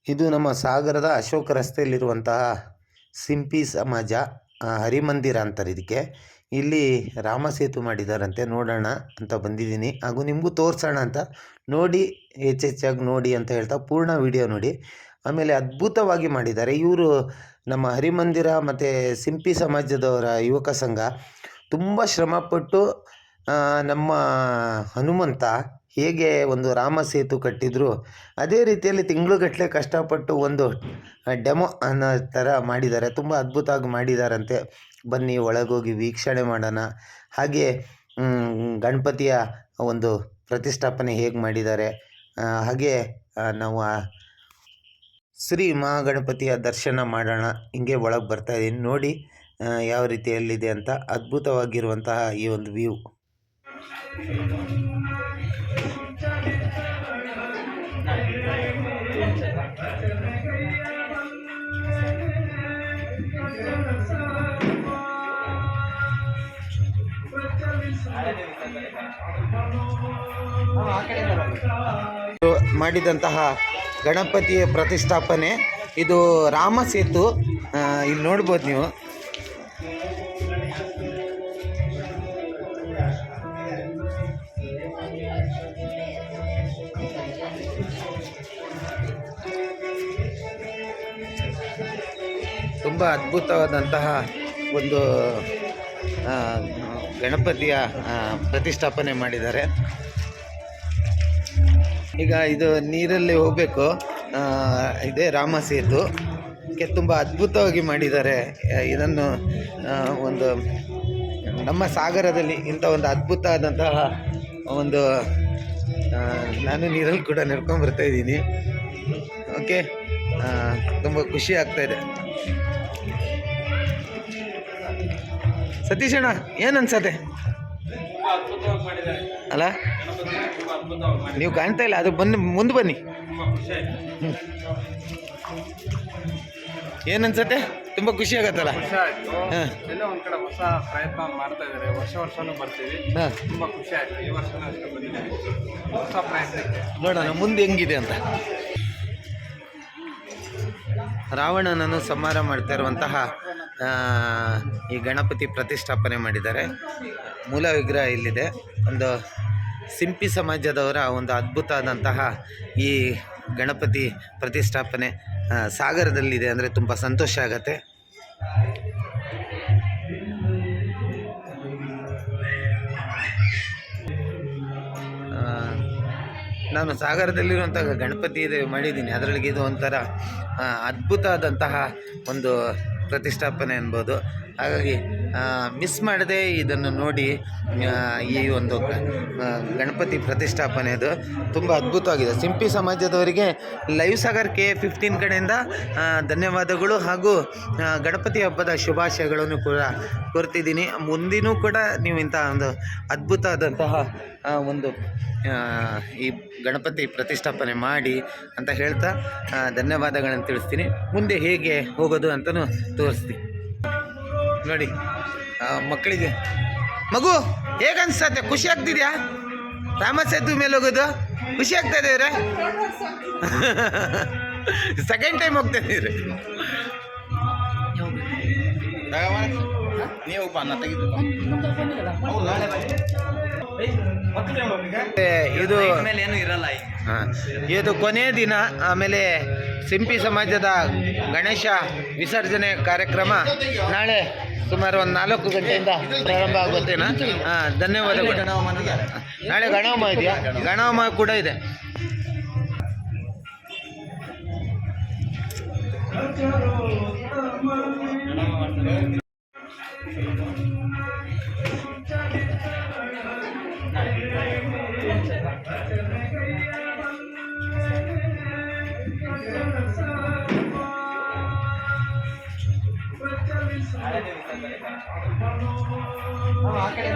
ಇದು ನಮ್ಮ ಸಾಗರದ ಅಶೋಕ ರಸ್ತೆಯಲ್ಲಿರುವಂತಹ ಸಿಂಪಿ ಸಮಾಜ ಹರಿಮಂದಿರ ಅಂತಾರೆ ಇದಕ್ಕೆ. ಇಲ್ಲಿ ರಾಮಸೇತು ಮಾಡಿದಾರಂತೆ, ನೋಡೋಣ ಅಂತ ಬಂದಿದ್ದೀನಿ. ಹಾಗೂ ನಿಮಗೂ ತೋರಿಸೋಣ ಅಂತ, ನೋಡಿ ಹೆಚ್ಚೆಚ್ಚಾಗಿ ನೋಡಿ ಅಂತ ಹೇಳ್ತಾ ಪೂರ್ಣ ವಿಡಿಯೋ ನೋಡಿ. ಆಮೇಲೆ ಅದ್ಭುತವಾಗಿ ಮಾಡಿದ್ದಾರೆ ಇವರು. ನಮ್ಮ ಹರಿಮಂದಿರ ಮತ್ತು ಸಿಂಪಿ ಸಮಾಜದವರ ಯುವಕ ಸಂಘ ತುಂಬ ಶ್ರಮಪಟ್ಟು ನಮ್ಮ ಹನುಮಂತ ಹೇಗೆ ಒಂದು ರಾಮಸೇತು ಕಟ್ಟಿದ್ರು ಅದೇ ರೀತಿಯಲ್ಲಿ ತಿಂಗಳುಗಟ್ಟಲೆ ಕಷ್ಟಪಟ್ಟು ಒಂದು ಡೆಮೋ ಅನ್ನೋ ಥರ ಮಾಡಿದ್ದಾರೆ. ತುಂಬ ಅದ್ಭುತವಾಗಿ ಮಾಡಿದಾರಂತೆ. ಬನ್ನಿ ಒಳಗೋಗಿ ವೀಕ್ಷಣೆ ಮಾಡೋಣ. ಹಾಗೆ ಗಣಪತಿಯ ಒಂದು ಪ್ರತಿಷ್ಠಾಪನೆ ಹೇಗೆ ಮಾಡಿದ್ದಾರೆ, ಹಾಗೆ ನಾವು ಶ್ರೀ ಮಹಾಗಣಪತಿಯ ದರ್ಶನ ಮಾಡೋಣ. ಹಿಂಗೆ ಒಳಗೆ ಬರ್ತಾಯಿದ್ದೀನಿ, ನೋಡಿ ಯಾವ ರೀತಿಯಲ್ಲಿದೆ ಅಂತ. ಅದ್ಭುತವಾಗಿರುವಂತಹ ಈ ಒಂದು ವ್ಯೂ. ಮಾಡಿದಂತಹ ಗಣಪತಿಯ ಪ್ರತಿಷ್ಠಾಪನೆ ಇದು ರಾಮಸೇತು. ಇಲ್ಲಿ ನೋಡ್ಬೋದು ನೀವು. ತುಂಬ ಅದ್ಭುತವಾದಂತಹ ಒಂದು ಗಣಪತಿಯ ಪ್ರತಿಷ್ಠಾಪನೆ ಮಾಡಿದ್ದಾರೆ. ಈಗ ಇದು ನೀರಲ್ಲಿ ಹೋಗಬೇಕು, ಇದೇ ರಾಮಸೇತು. ತುಂಬ ಅದ್ಭುತವಾಗಿ ಮಾಡಿದ್ದಾರೆ ಇದನ್ನು. ಒಂದು ನಮ್ಮ ಸಾಗರದಲ್ಲಿ ಇಂಥ ಒಂದು ಅದ್ಭುತ ಆದಂತಹ ಒಂದು ನಾನು ನೀರಲ್ಲಿ ಕೂಡ ನಡ್ಕೊಂಡ್ಬರ್ತಾಯಿದ್ದೀನಿ. ಓಕೆ, ತುಂಬ ಖುಷಿ ಆಗ್ತಾಯಿದೆ. ಸತೀಶ್ ಅಣ್ಣ ಏನು ಅನ್ಸತ್ತೆ ಅಲ್ಲ? ನೀವು ಕಾಣ್ತಾ ಇಲ್ಲ, ಅದು ಮುಂದೆ ಬನ್ನಿ. ಏನು ಅನ್ಸತ್ತೆ? ತುಂಬ ಖುಷಿ ಆಗತ್ತಲ್ಲ? ಹಾಂ, ಎಲ್ಲ ಒಂದು ಕಡೆ ಹೊಸ ಪ್ರಯತ್ನ ಮಾಡ್ತಾ ಇದ್ದಾರೆ. ವರ್ಷನೂ ಬರ್ತೀವಿ. ಹಾಂ, ತುಂಬ ಖುಷಿ ಆಯ್ತು. ಈ ವರ್ಷನೂ ಅಷ್ಟೇ ಬಂದಿದ್ದೀವಿ ಹೊಸ ಪ್ರಯತ್ನಕ್ಕೆ. ನೋಡೋಣ ಮುಂದೆ ಹೆಂಗಿದೆ ಅಂತ. ರಾವಣನನ್ನು ಸಂಹಾರ ಮಾಡ್ತಾ ಇರುವಂತಹ ಈ ಗಣಪತಿ ಪ್ರತಿಷ್ಠಾಪನೆ ಮಾಡಿದ್ದಾರೆ. ಮೂಲ ವಿಗ್ರಹ ಇಲ್ಲಿದೆ. ಒಂದು ಸಿಂಪಿ ಸಮಾಜದವರ ಒಂದು ಅದ್ಭುತ ಆದಂತಹ ಈ ಗಣಪತಿ ಪ್ರತಿಷ್ಠಾಪನೆ ಸಾಗರದಲ್ಲಿದೆ ಅಂದರೆ ತುಂಬ ಸಂತೋಷ ಆಗತ್ತೆ. ನಾನು ಸಾಗರದಲ್ಲಿರುವಂಥ ಗಣಪತಿ ಇದೆ ಮಾಡಿದ್ದೀನಿ. ಅದರೊಳಗೆ ಇದು ಒಂಥರ ಅದ್ಭುತ ಆದಂತಹ ಒಂದು ಪ್ರತಿಷ್ಠಾಪನೆ ಅನ್ಬೋದು. ಹಾಗಾಗಿ ಮಿಸ್ ಮಾಡದೆ ಇದನ್ನು ನೋಡಿ. ಈ ಒಂದು ಗಣಪತಿ ಪ್ರತಿಷ್ಠಾಪನೆದು ತುಂಬ ಅದ್ಭುತವಾಗಿದೆ. ಸಿಂಪಿ ಸಮಾಜದವರಿಗೆ ಲೈವ್ ಸಾಗರ್ K15 ಕಡೆಯಿಂದ ಧನ್ಯವಾದಗಳು ಹಾಗೂ ಗಣಪತಿ ಹಬ್ಬದ ಶುಭಾಶಯಗಳನ್ನು ಕೂಡ ಕೋರ್ತಿದ್ದೀನಿ. ಮುಂದಿನೂ ಕೂಡ ನೀವು ಇಂಥ ಒಂದು ಅದ್ಭುತ ಆದಂತಹ ಒಂದು ಈ ಗಣಪತಿ ಪ್ರತಿಷ್ಠಾಪನೆ ಮಾಡಿ ಅಂತ ಹೇಳ್ತಾ ಧನ್ಯವಾದಗಳನ್ನು ತಿಳಿಸ್ತೀನಿ. ಮುಂದೆ ಹೇಗೆ ಹೋಗೋದು ಅಂತಲೂ ತೋರಿಸ್ತೀನಿ. ನೋಡಿ ಮಕ್ಕಳಿಗೆ, ಮಗು ಹೇಗೆ ಅನಿಸ್ತದೆ? ಖುಷಿ ಆಗ್ತಿದೆಯಾ? ರಾಮಸೇತು ಮೇಲೆ ಹೋಗೋದು ಖುಷಿ ಆಗ್ತಾ ಇದೆ ಇವ್ರೆ? ಸೆಕೆಂಡ್ ಟೈಮ್ ಹೋಗ್ತಾ ಇದ್ದೀರಿ ನೀವು? ಇದು ಏನು ಇರಲ್ಲ. ಇದು ಕೊನೆಯ ದಿನ. ಆಮೇಲೆ ಸಿಂಪಿ ಸಮಾಜದ ಗಣೇಶ ವಿಸರ್ಜನೆ ಕಾರ್ಯಕ್ರಮ ನಾಳೆ ಸುಮಾರು ಒಂದು 4 ಗಂಟೆಯಿಂದ ಪ್ರಾರಂಭ ಆಗುತ್ತೇನಾ? ಧನ್ಯವಾದಗಳು. ನಾಳೆ ಗಣಹೋಮ ಇದೆಯಾ? ಗಣಹೋಮ ಕೂಡ ಇದೆ. ಆ ಕಡೆ